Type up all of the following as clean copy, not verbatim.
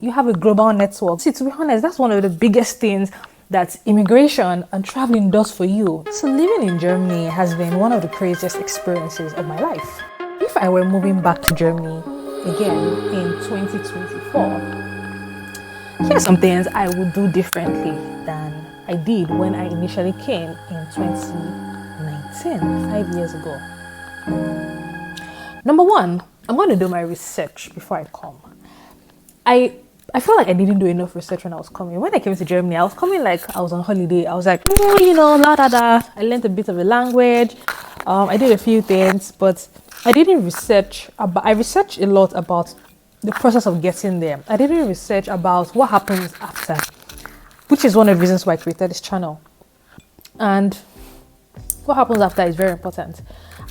You have a global network. See, to be honest, that's one of the biggest things that immigration and traveling does for you. So living in Germany has been one of the craziest experiences of my life. If I were moving back to Germany again in 2024, here's some things I would do differently than I did when I initially came in 2019, 5 years ago. Number one, I'm going to do my research before I come. I feel like I didn't do enough research when I was coming. When I came to Germany, I was coming like I was on holiday. I was like, la da da. I learned a bit of a language. I did a few things, but I didn't research. I researched a lot about the process of getting there. I didn't research about what happens after, which is one of the reasons why I created this channel. And what happens after is very important.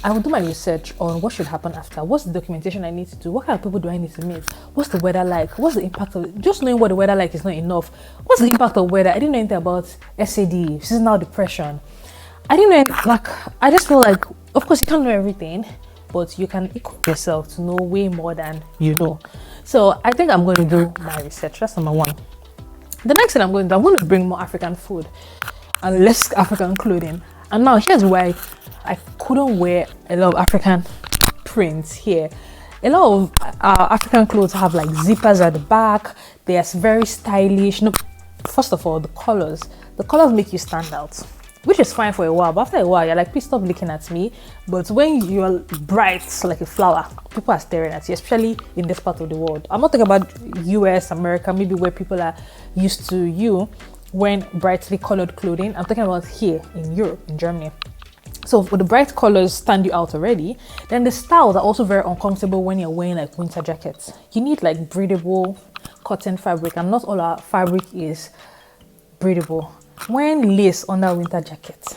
I will do my research on what should happen after. What's the documentation I need to do? What kind of people do I need to meet? What's the weather like? What's the impact of it? Just knowing what the weather like is not enough. What's the impact of weather? I didn't know anything about SAD, seasonal depression. I didn't know anything, I just feel like, of course you can't know everything, but you can equip yourself to know way more than you know. So I think I'm going to do my research. That's number one. The next thing I'm going to bring more African food and less African clothing. And now here's why I couldn't wear a lot of African prints here. A lot of African clothes have like zippers at the back. They're very stylish. No, first of all, the colors make you stand out, which is fine for a while, but after a while you're like, please stop looking at me. But when you're bright like a flower, people are staring at you, especially in this part of the world. I'm not talking about US, America, maybe where people are used to you wearing brightly colored clothing. I'm talking about here in Europe, in Germany. So with the bright colors stand you out already, then the styles are also very uncomfortable when you're wearing like winter jackets. You need like breathable cotton fabric, and not all our fabric is breathable. Wearing lace under winter jackets,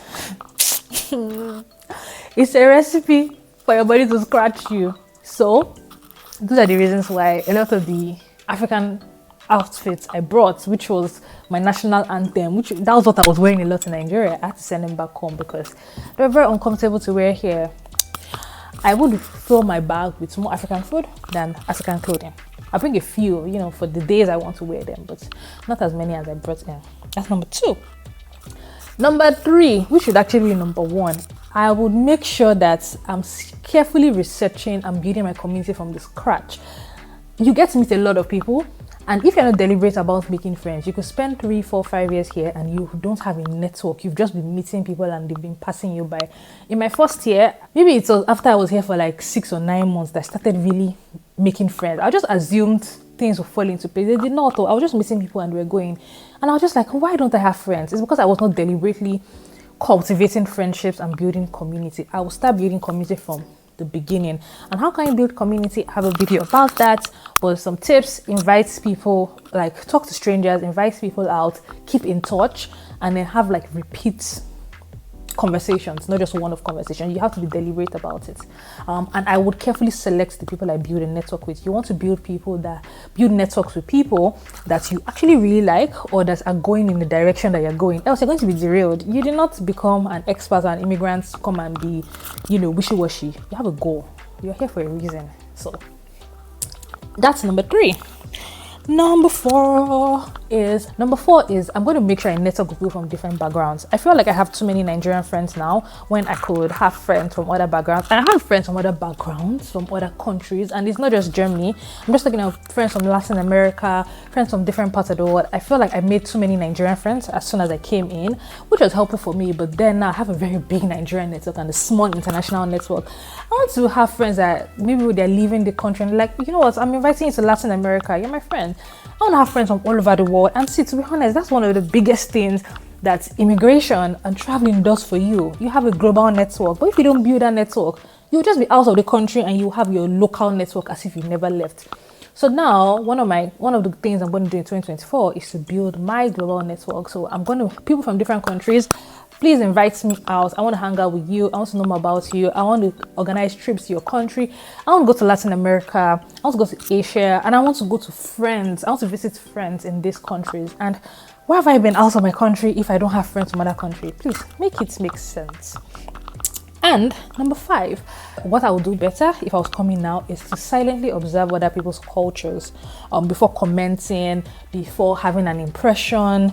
it's a recipe for your body to scratch you. So those are the reasons why a lot of the African outfits I brought, which was my national anthem, that was what I was wearing a lot in Nigeria, I had to send them back home because they were very uncomfortable to wear here. I would fill my bag with more African food than African clothing. I bring a few, for the days I want to wear them, but not as many as I brought in. That's number two. Number three, which should actually be number one, I would make sure that I'm carefully researching and building my community from the scratch. You get to meet a lot of people, and if you're not deliberate about making friends, you could spend 3, 4, 5 years here and you don't have a network. You've just been meeting people and they've been passing you by. In my first year, maybe it was after I was here for like 6 or 9 months that I started really making friends. I just assumed things would fall into place. They did not. I was just meeting people and we were going. And I was just like, why don't I have friends? It's because I was not deliberately cultivating friendships and building community. I will start building community from the beginning. And how can you build community? I have a video about that, but some tips: invite people, like talk to strangers, invite people out, keep in touch, and then have like repeat conversations, not just one-off conversation. You have to be deliberate about it. And I would carefully select the people I build a network with. You want to build networks with people that you actually really like or that are going in the direction that you're going. Else you're going to be derailed. You did not become an expert and immigrants come and be, wishy-washy. You have a goal. You're here for a reason. So that's number three. Number four is I'm going to make sure I network with people from different backgrounds. I feel like I have too many Nigerian friends now when I could have friends from other backgrounds. And I have friends from other backgrounds, from other countries, and it's not just Germany. I'm just talking about friends from Latin America, friends from different parts of the world. I feel like I made too many Nigerian friends as soon as I came in, which was helpful for me. But then now I have a very big Nigerian network and a small international network. I want to have friends that maybe they're leaving the country and like, you know what, I'm inviting you to Latin America. You're my friend. I want to have friends from all over the world. And see, to be honest, that's one of the biggest things that immigration and traveling does for you. You have a global network, but if you don't build that network, you'll just be out of the country and you have your local network as if you never left. So now, one of the things I'm going to do in 2024 is to build my global network. So people from different countries, please invite me out. I want to hang out with you. I want to know more about you. I want to organize trips to your country. I want to go to Latin America. I want to go to Asia. And I want to go to friends. I want to visit friends in these countries. And why have I been out of my country if I don't have friends from other countries? Please make it make sense. And number 5, what I would do better if I was coming now is to silently observe other people's cultures before commenting, before having an impression.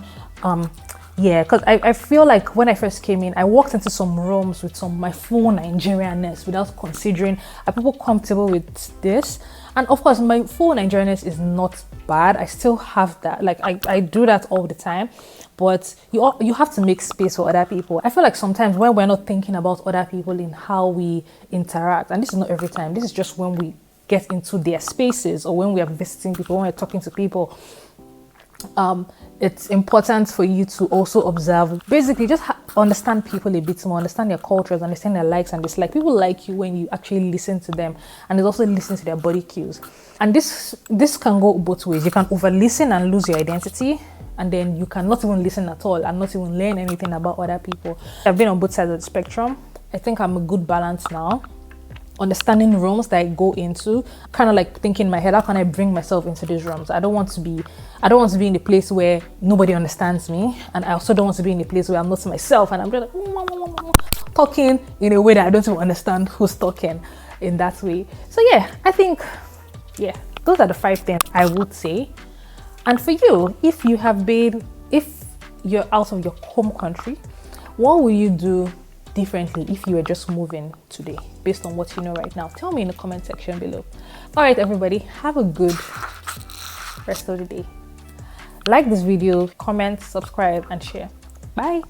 Yeah, because I feel like when I first came in, I walked into some rooms with my full Nigerianness without considering, are people comfortable with this? And of course, my full Nigerianness is not bad. I still have that. Like I do that all the time. But you have to make space for other people. I feel like sometimes when we're not thinking about other people in how we interact, and this is not every time, this is just when we get into their spaces or when we are visiting people, when we're talking to people, it's important for you to also observe, basically just understand people a bit more, understand their cultures, understand their likes and dislikes. People like you when you actually listen to them, and it's also listen to their body cues. And this can go both ways. You can over listen and lose your identity, and then you can not even listen at all and not even learn anything about other people. I've been on both sides of the spectrum. I think I'm a good balance now. Understanding rooms that I go into, kind of like thinking in my head, how can I bring myself into these rooms? I don't want to be in a place where nobody understands me, and I also don't want to be in a place where I'm not myself and I'm just like talking in a way that I don't even understand who's talking in that way. So yeah, I think those are the 5 things I would say. And for you, if you're out of your home country, what will you do differently if you were just moving today, based on what you know right now? Tell me in the comment section below. All right, everybody, have a good rest of the day. Like this video, comment, subscribe, and share. Bye.